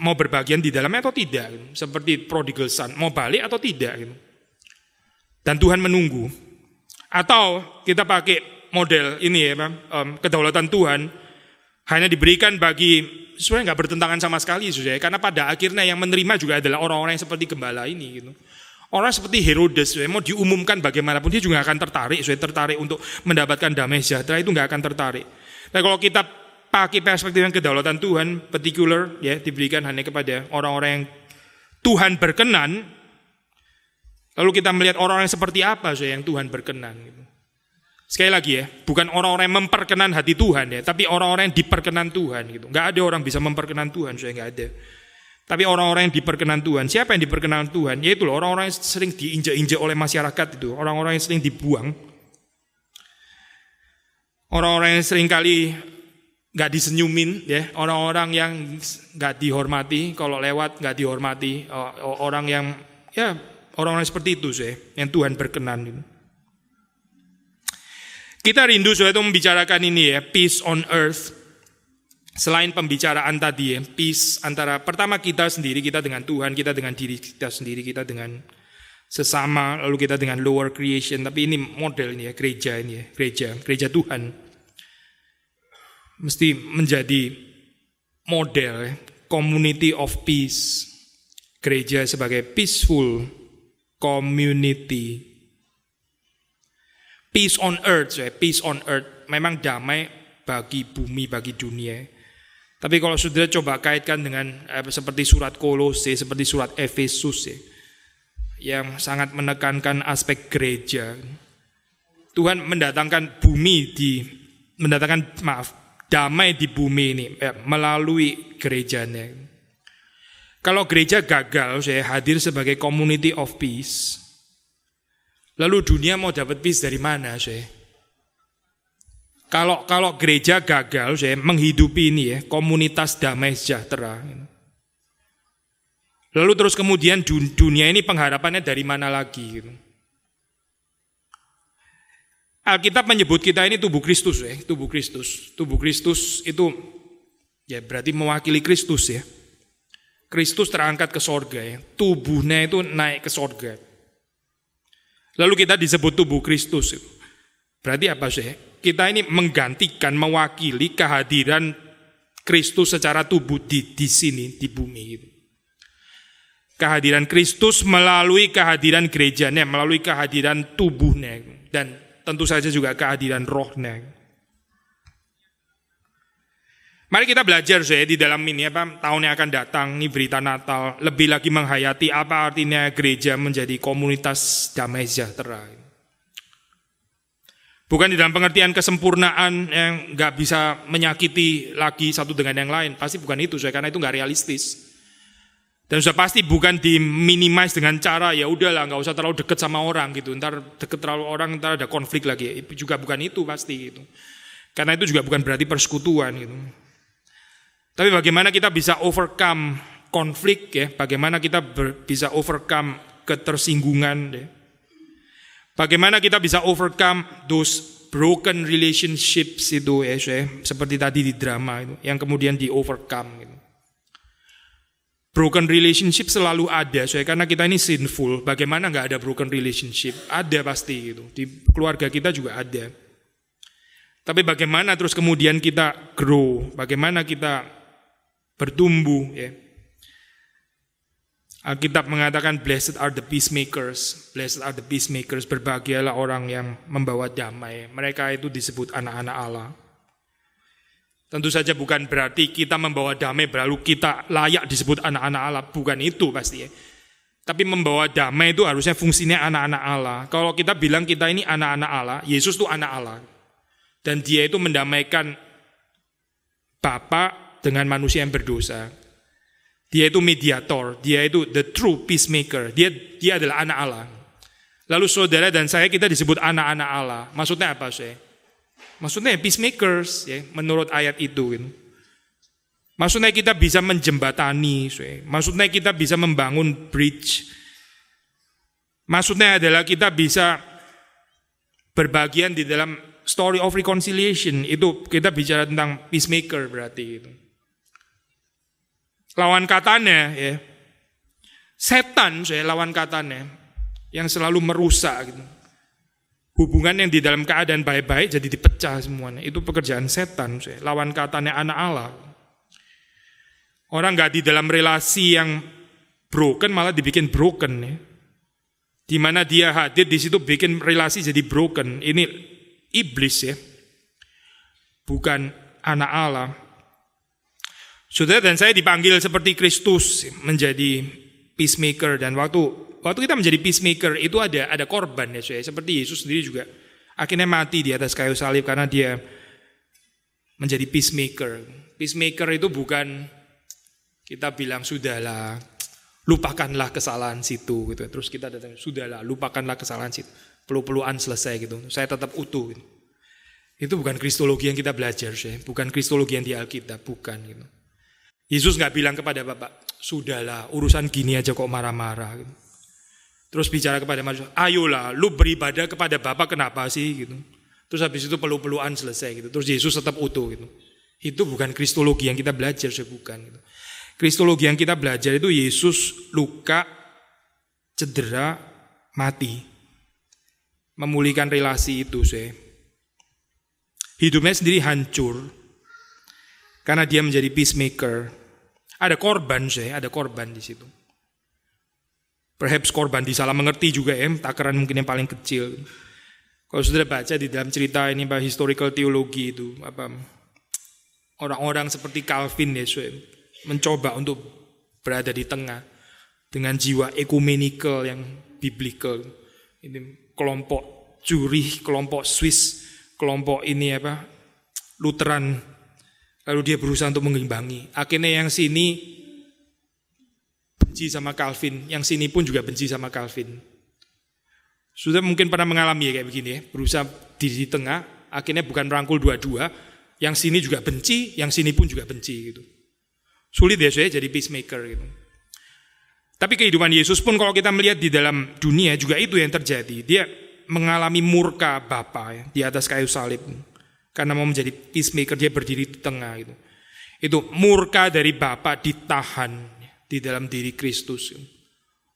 mau berbagian di dalamnya atau tidak, seperti prodigal son, mau balik atau tidak gitu. Dan Tuhan menunggu. Atau kita pakai model ini ya, kedaulatan Tuhan hanya diberikan bagi sebenarnya nggak bertentangan sama sekali karena pada akhirnya yang menerima juga adalah orang-orang yang seperti gembala ini gitu. Orang seperti Herodes mau diumumkan bagaimanapun dia juga akan tertarik untuk mendapatkan damai sejahtera, itu nggak akan tertarik. Nah kalau kita pakai perspektif yang kedaulatan Tuhan, particular ya, diberikan hanya kepada orang-orang yang Tuhan berkenan. Lalu kita melihat orang-orang seperti apa yang Tuhan berkenan gitu. Sekali lagi ya, bukan orang-orang yang memperkenan hati Tuhan ya, tapi orang-orang yang diperkenan Tuhan gitu. Nggak ada orang bisa memperkenan Tuhan, saya nggak ada. Tapi orang-orang yang diperkenan Tuhan, siapa yang diperkenan Tuhan? Yaitu loh orang-orang yang sering diinjak-injak oleh masyarakat itu, orang-orang yang sering dibuang, orang-orang yang sering kali nggak disenyumin, ya, orang-orang yang nggak dihormati, kalau lewat nggak dihormati, orang yang ya orang-orang seperti itu sih, yang Tuhan berkenan. Gitu. Kita rindu suatu membicarakan ini ya, peace on earth. Selain pembicaraan tadi ya, peace antara pertama kita sendiri, kita dengan Tuhan, kita dengan diri kita sendiri, kita dengan sesama, lalu kita dengan lower creation. Tapi ini model ini ya, gereja ini ya, gereja Tuhan. Mesti menjadi model ya, community of peace. Gereja sebagai peaceful community. Peace on earth, ya, peace on earth. Memang damai bagi bumi, bagi dunia. Tapi kalau saudara coba kaitkan dengan seperti surat Kolose, seperti surat Efesus ya, yang sangat menekankan aspek gereja. Tuhan mendatangkan damai di bumi ini melalui gerejanya. Kalau gereja gagal, saya hadir sebagai community of peace. Lalu dunia mau dapat peace dari mana, saya? Kalau gereja gagal, saya menghidupi ini ya, komunitas damai sejahtera. Lalu terus kemudian dunia ini pengharapannya dari mana lagi? Gitu. Alkitab menyebut kita ini tubuh Kristus ya, tubuh Kristus. Tubuh Kristus itu ya berarti mewakili Kristus ya. Kristus terangkat ke sorga ya, tubuhnya itu naik ke sorga. Lalu kita disebut tubuh Kristus. Berarti apa sih? Kita ini menggantikan, mewakili kehadiran Kristus secara tubuh di sini, di bumi. Kehadiran Kristus melalui kehadiran gerejanya, melalui kehadiran tubuhnya. Dan tentu saja juga kehadiran rohnya. Mari kita belajar saya di dalam ini tahun yang akan datang, ini berita Natal, lebih lagi menghayati apa artinya gereja menjadi komunitas damai sejahtera. Bukan di dalam pengertian kesempurnaan yang nggak bisa menyakiti lagi satu dengan yang lain, pasti bukan itu saya, karena itu nggak realistis. Dan sudah pasti bukan diminimize dengan cara ya udahlah nggak usah terlalu dekat sama orang gitu, ntar deket terlalu orang ntar ada konflik lagi, juga bukan itu pasti gitu. Karena itu juga bukan berarti persekutuan gitu. Tapi bagaimana kita bisa overcome konflik ya, bagaimana kita bisa overcome ketersinggungan ya. Bagaimana kita bisa overcome those broken relationships itu ya, seperti tadi di drama itu, yang kemudian di overcome gitu. Broken relationship selalu ada, karena kita ini sinful. Bagaimana nggak ada broken relationship? Ada pasti gitu. Di keluarga kita juga ada. Tapi bagaimana terus kemudian kita grow? Bagaimana kita bertumbuh ya. Alkitab mengatakan blessed are the peacemakers. Blessed are the peacemakers. Berbahagialah orang yang membawa damai. Mereka itu disebut anak-anak Allah. Tentu saja bukan berarti kita membawa damai lalu kita layak disebut anak-anak Allah. Bukan itu pasti ya. Tapi membawa damai itu harusnya fungsinya anak-anak Allah. Kalau kita bilang kita ini anak-anak Allah, Yesus itu anak Allah. Dan dia itu mendamaikan Bapa dengan manusia yang berdosa. Dia itu mediator, dia itu the true peacemaker. Dia adalah anak Allah. Lalu saudara dan saya kita disebut anak-anak Allah. Maksudnya apa sih? Maksudnya peacemakers ya, menurut ayat itu. Maksudnya kita bisa menjembatani, maksudnya kita bisa membangun bridge. Maksudnya adalah kita bisa berbagian di dalam story of reconciliation. Itu kita bicara tentang peacemaker berarti itu. Lawan katanya ya, setan lawan katanya yang selalu merusak gitu. Hubungan yang di dalam keadaan baik-baik jadi dipecah semuanya. Itu pekerjaan setan, lawan katanya anak Allah. Orang nggak di dalam relasi yang broken malah dibikin broken ya. Di mana dia hadir di situ bikin relasi jadi broken. Ini iblis ya, bukan anak Allah. Saudara dan saya dipanggil seperti Kristus menjadi peacemaker, dan waktu kita menjadi peacemaker itu ada korban ya, seperti Yesus sendiri juga Akhirnya mati di atas kayu salib karena dia menjadi peacemaker. Peacemaker itu bukan kita bilang sudahlah, lupakanlah kesalahan situ gitu. Terus kita datang, sudahlah, lupakanlah kesalahan situ. Peluk-pelukan selesai gitu. Saya tetap utuh gitu. Itu bukan kristologi yang kita belajar, bukan kristologi yang di Alkitab, bukan gitu. Yesus nggak bilang kepada Bapak, sudahlah, urusan gini aja kok marah-marah gitu. Terus bicara kepada manusia, ayolah, lu beribadah kepada Bapa kenapa sih gitu. Terus habis itu peluk-pelukan selesai gitu. Terus Yesus tetap utuh gitu. Itu bukan kristologi yang kita belajar, bukan gitu. Kristologi yang kita belajar itu Yesus luka, cedera, mati. Memulihkan relasi itu, Hidupnya sendiri hancur karena dia menjadi peacemaker. Ada korban, ada korban di situ. Perhaps korban disalah mengerti juga takaran mungkin yang paling kecil. Kalau sudah baca di dalam cerita ini historical teologi itu, orang-orang seperti Calvin mencoba untuk berada di tengah dengan jiwa ekumenikal yang biblical. Ini kelompok Zurich, kelompok Swiss, kelompok ini Lutheran. Lalu dia berusaha untuk mengimbangi. Akhirnya yang sini benci sama Calvin, yang sini pun juga benci sama Calvin. Sudah mungkin pernah mengalami kayak begini berusaha di tengah, akhirnya bukan merangkul dua-dua, yang sini juga benci, yang sini pun juga benci gitu. Sulit jadi peacemaker gitu. Tapi kehidupan Yesus pun kalau kita melihat di dalam dunia juga itu yang terjadi. Dia mengalami murka Bapa di atas kayu salib. Karena mau menjadi peacemaker, dia berdiri di tengah gitu. Itu murka dari Bapa ditahan di dalam diri Kristus.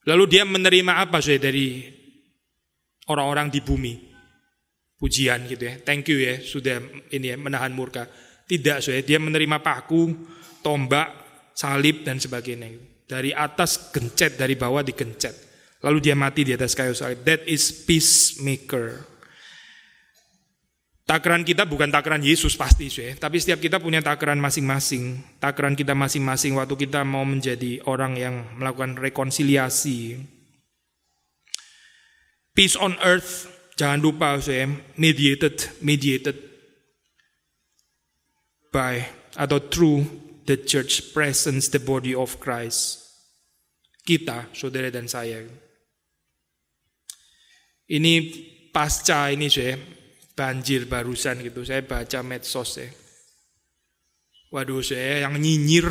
Lalu dia menerima apa dari orang-orang di bumi? Pujian gitu Thank you sudah ini menahan murka. Tidak dia menerima paku, tombak, salib dan sebagainya. Dari atas gencet, dari bawah digencet. Lalu dia mati di atas kayu salib. That is peacemaker. Takaran kita bukan takaran Yesus pasti, tapi setiap kita punya takaran masing-masing. Takaran kita masing-masing waktu kita mau menjadi orang yang melakukan rekonsiliasi. Peace on earth, jangan lupa mediated by atau through the church presence, the body of Christ. Kita, saudara dan saya. Ini pasca ini banjir barusan gitu, saya baca medsos Waduh yang nyinyir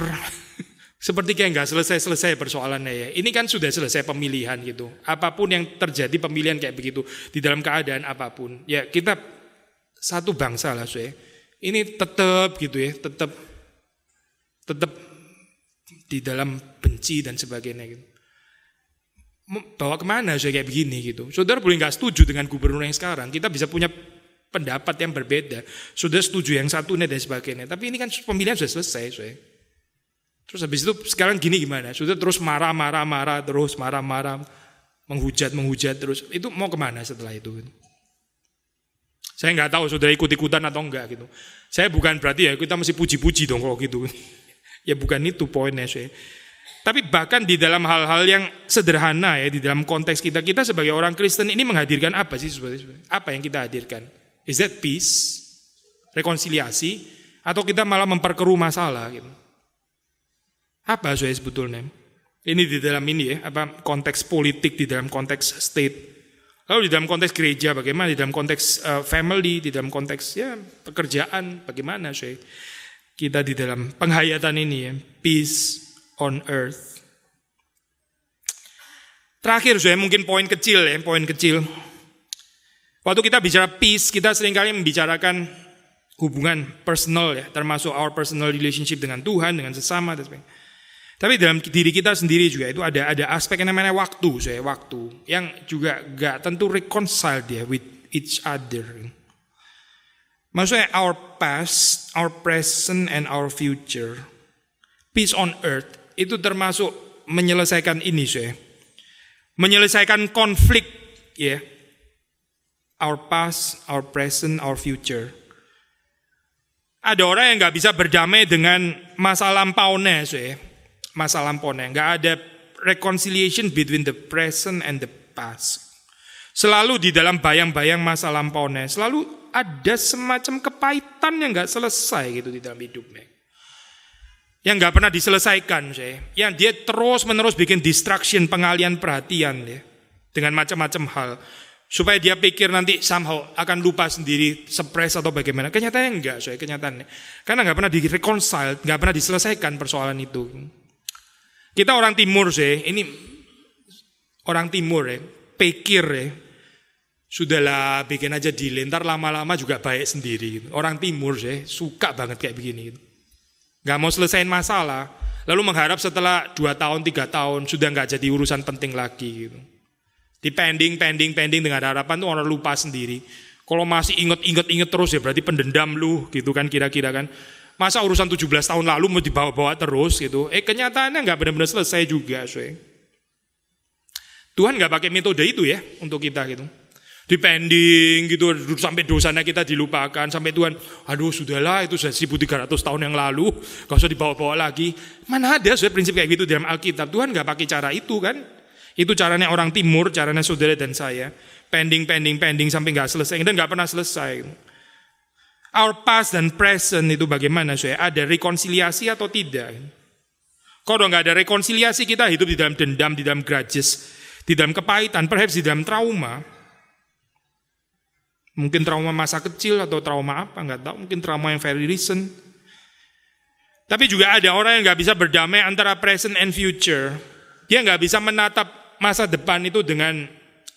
seperti kayak nggak selesai persoalannya Ini kan sudah selesai pemilihan gitu. Apapun yang terjadi pemilihan kayak begitu di dalam keadaan apapun. Ya kita satu bangsa lah Ini tetap gitu tetap di dalam benci dan sebagainya gitu. Bawa kemana kayak begini gitu. Saudara boleh nggak setuju dengan gubernur yang sekarang. Kita bisa punya pendapat yang berbeda, sudah setuju yang satunya dan sebagainya. Tapi ini kan pemilihan sudah selesai, Terus habis itu sekarang gini gimana? Sudah terus marah, terus marah, menghujat terus. Itu mau kemana setelah itu? Saya nggak tahu sudah ikut-ikutan atau enggak gitu. Saya bukan berarti kita mesti puji-puji dong kalau gitu. Ya bukan itu poinnya, Tapi bahkan di dalam hal-hal yang sederhana di dalam konteks kita sebagai orang Kristen ini menghadirkan apa sih sebenarnya? Apa yang kita hadirkan? Is that peace? Rekonsiliasi? Atau kita malah memperkeruh masalah gitu? Apa sebetulnya? Ini di dalam ini konteks politik, di dalam konteks state. Lalu di dalam konteks gereja bagaimana? Di dalam konteks family, di dalam konteks pekerjaan bagaimana kita di dalam penghayatan ini peace on earth. Terakhir mungkin poin kecil. Waktu kita bicara peace, kita seringkali membicarakan hubungan personal termasuk our personal relationship dengan Tuhan, dengan sesama dan sebagainya. Tapi dalam diri kita sendiri juga itu ada aspek yang namanya waktu, waktu yang juga gak tentu reconcile with each other. Maksudnya our past, our present, and our future. Peace on earth itu termasuk menyelesaikan ini, menyelesaikan konflik, Our past, our present, our future. Ada orang yang nggak bisa berdamai dengan masa lampaunya, masa lampaunya. Nggak ada reconciliation between the present and the past. Selalu di dalam bayang-bayang masa lampaunya, selalu ada semacam kepahitan yang nggak selesai gitu di dalam hidupnya. Yang nggak pernah diselesaikan, yang dia terus-menerus bikin distraction, pengalian perhatian ya, dengan macam-macam hal. Supaya dia pikir nanti somehow akan lupa sendiri, suppress atau bagaimana. Kenyataannya enggak, kenyataannya. Karena nggak pernah di-reconcile, nggak pernah diselesaikan persoalan itu. Kita orang timur ini orang timur pikir sudahlah bikin aja deal, ntar lama-lama juga baik sendiri. Orang timur suka banget kayak begini. Nggak mau selesaiin masalah, lalu mengharap setelah 2 tahun, 3 tahun sudah nggak jadi urusan penting lagi gitu. Di pending dengan harapan tuh orang lupa sendiri. Kalau masih inget terus ya berarti pendendam lu gitu kan kira-kira kan. Masa urusan 17 tahun lalu mau dibawa-bawa terus gitu. Kenyataannya nggak benar-benar selesai juga. Tuhan nggak pakai metode itu ya untuk kita gitu. Di pending gitu sampai dosanya kita dilupakan. Sampai Tuhan, aduh sudahlah itu sudah 1300 tahun yang lalu. Gak usah dibawa-bawa lagi. Mana ada prinsip kayak gitu dalam Alkitab. Tuhan nggak pakai cara itu kan. Itu caranya orang timur, caranya saudara dan saya. Pending sampai nggak selesai dan nggak pernah selesai. Our past dan present itu bagaimana? Ada rekonsiliasi atau tidak? Kalau nggak ada rekonsiliasi kita hidup di dalam dendam, di dalam grudges, di dalam kepahitan, perhaps di dalam trauma. Mungkin trauma masa kecil atau trauma apa? Nggak tahu. Mungkin trauma yang very recent. Tapi juga ada orang yang nggak bisa berdamai antara present and future. Dia nggak bisa menatap masa depan itu dengan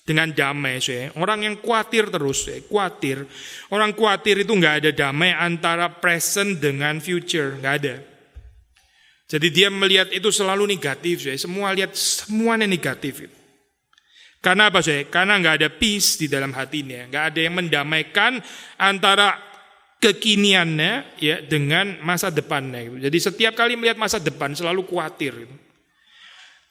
damai. Orang yang khawatir terus, khawatir. Orang khawatir itu nggak ada damai antara present dengan future, nggak ada. Jadi dia melihat itu selalu negatif, semua lihat semuanya negatif. Karena apa? Karena nggak ada peace di dalam hatinya, nggak ada yang mendamaikan antara kekiniannya ya dengan masa depannya. Jadi setiap kali melihat masa depan selalu khawatir.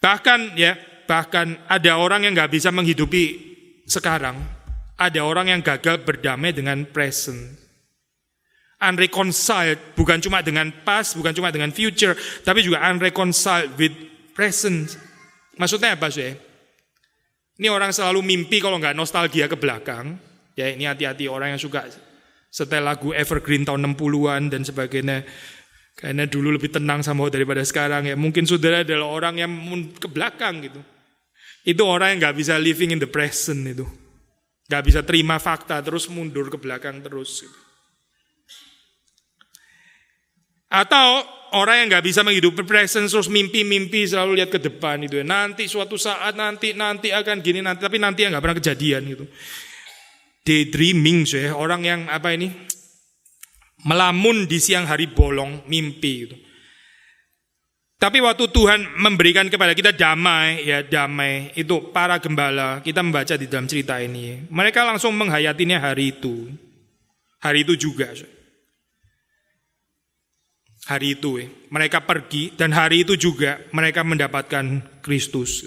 Bahkan ada orang yang nggak bisa menghidupi sekarang. Ada orang yang gagal berdamai dengan present. Unreconciled, bukan cuma dengan past, bukan cuma dengan future, tapi juga unreconciled with present. Maksudnya apa sih? Ini orang selalu mimpi kalau nggak nostalgia ke belakang. Ya ini hati-hati orang yang suka setel lagu evergreen tahun 60-an dan sebagainya. Karena dulu lebih tenang sama daripada sekarang ya. Mungkin saudara adalah orang yang ke belakang gitu. Itu orang yang gak bisa living in the present itu. Gak bisa terima fakta terus mundur ke belakang terus. Atau orang yang gak bisa menghidupi present terus mimpi-mimpi selalu lihat ke depan itu. Nanti suatu saat nanti akan gini nanti, tapi nanti yang gak pernah kejadian gitu. Daydreaming orang yang melamun di siang hari bolong, mimpi gitu. Tapi waktu Tuhan memberikan kepada kita damai, itu para gembala, kita membaca di dalam cerita ini. Mereka langsung menghayatinya hari itu. Hari itu juga. Hari itu mereka pergi dan hari itu juga mereka mendapatkan Kristus.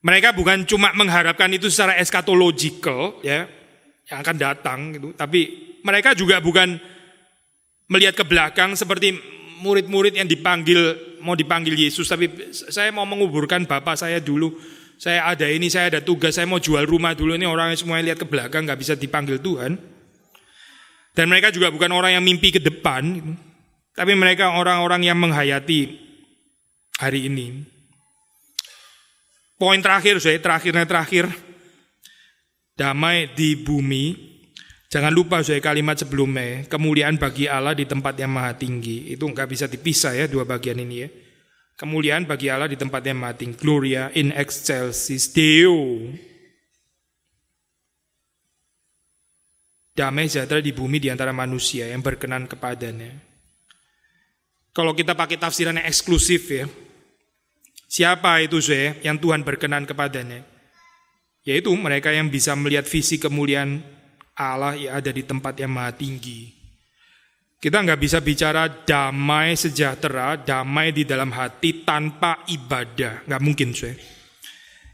Mereka bukan cuma mengharapkan itu secara eskatological ya, yang akan datang gitu, tapi mereka juga bukan melihat ke belakang seperti murid-murid yang mau dipanggil Yesus, tapi saya mau menguburkan bapak saya dulu, saya ada ini, saya ada tugas, saya mau jual rumah dulu. Ini orang yang semuanya lihat ke belakang, gak bisa dipanggil Tuhan. Dan mereka juga bukan orang yang mimpi ke depan, tapi mereka orang-orang yang menghayati hari ini. Poin terakhir, terakhir, damai di bumi. Jangan lupa kalimat sebelumnya, kemuliaan bagi Allah di tempat yang maha tinggi. Itu nggak bisa dipisah ya dua bagian ini ya. Kemuliaan bagi Allah di tempat yang maha tinggi. Gloria in excelsis Deo. Damai sejahtera di bumi di antara manusia yang berkenan kepadanya. Kalau kita pakai tafsiran yang eksklusif ya, siapa itu yang Tuhan berkenan kepadanya? Yaitu mereka yang bisa melihat visi kemuliaan Allah yang ada di tempat yang maha tinggi. Kita nggak bisa bicara damai sejahtera, damai di dalam hati tanpa ibadah, nggak mungkin.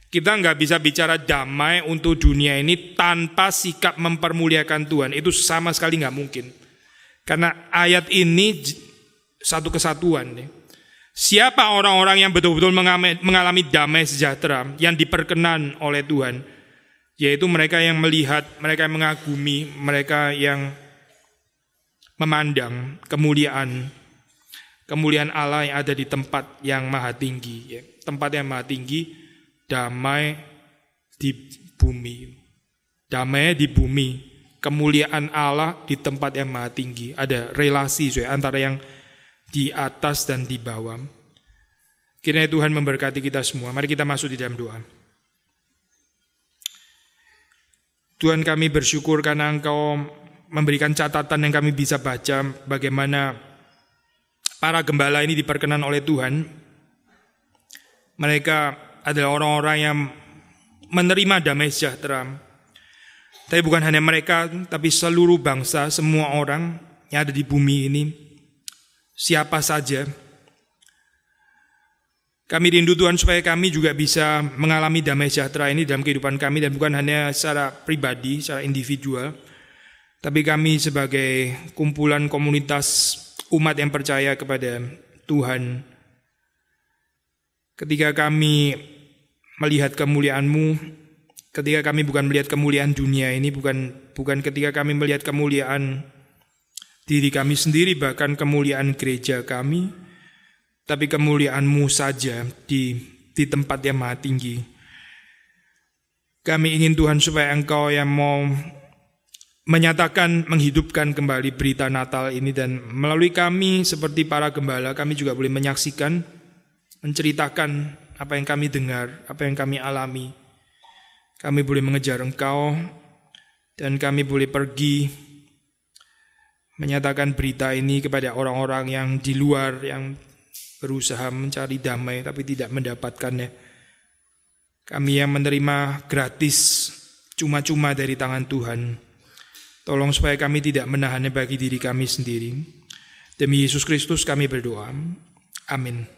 Kita nggak bisa bicara damai untuk dunia ini tanpa sikap mempermuliakan Tuhan. Itu sama sekali nggak mungkin. Karena ayat ini satu kesatuan. Siapa orang-orang yang betul-betul mengalami damai sejahtera yang diperkenan oleh Tuhan? Yaitu mereka yang melihat, mereka yang mengagumi, mereka yang memandang kemuliaan Allah yang ada di tempat yang maha tinggi. Ya. Tempat yang maha tinggi, damai di bumi. Damai di bumi, kemuliaan Allah di tempat yang maha tinggi. Ada relasi antara yang di atas dan di bawah. Kiranya Tuhan memberkati kita semua. Mari kita masuk di dalam doa. Tuhan, kami bersyukur karena Engkau memberikan catatan yang kami bisa baca bagaimana para gembala ini diperkenan oleh Tuhan. Mereka adalah orang-orang yang menerima damai sejahtera. Tapi bukan hanya mereka, tapi seluruh bangsa, semua orang yang ada di bumi ini, siapa saja. Kami rindu Tuhan supaya kami juga bisa mengalami damai sejahtera ini dalam kehidupan kami, dan bukan hanya secara pribadi, secara individual, tapi kami sebagai kumpulan komunitas umat yang percaya kepada Tuhan. Ketika kami melihat kemuliaan-Mu, ketika kami bukan melihat kemuliaan dunia ini, bukan ketika kami melihat kemuliaan diri kami sendiri, bahkan kemuliaan gereja kami, tapi kemuliaan-Mu saja di tempat yang maha tinggi. Kami ingin Tuhan supaya Engkau yang mau menyatakan, menghidupkan kembali berita Natal ini, dan melalui kami seperti para gembala, kami juga boleh menyaksikan, menceritakan apa yang kami dengar, apa yang kami alami. Kami boleh mengejar Engkau, dan kami boleh pergi menyatakan berita ini kepada orang-orang yang di luar, yang berusaha mencari damai tapi tidak mendapatkannya. Kami yang menerima gratis, cuma-cuma dari tangan Tuhan, tolong supaya kami tidak menahannya bagi diri kami sendiri. Demi Yesus Kristus kami berdoa. Amin.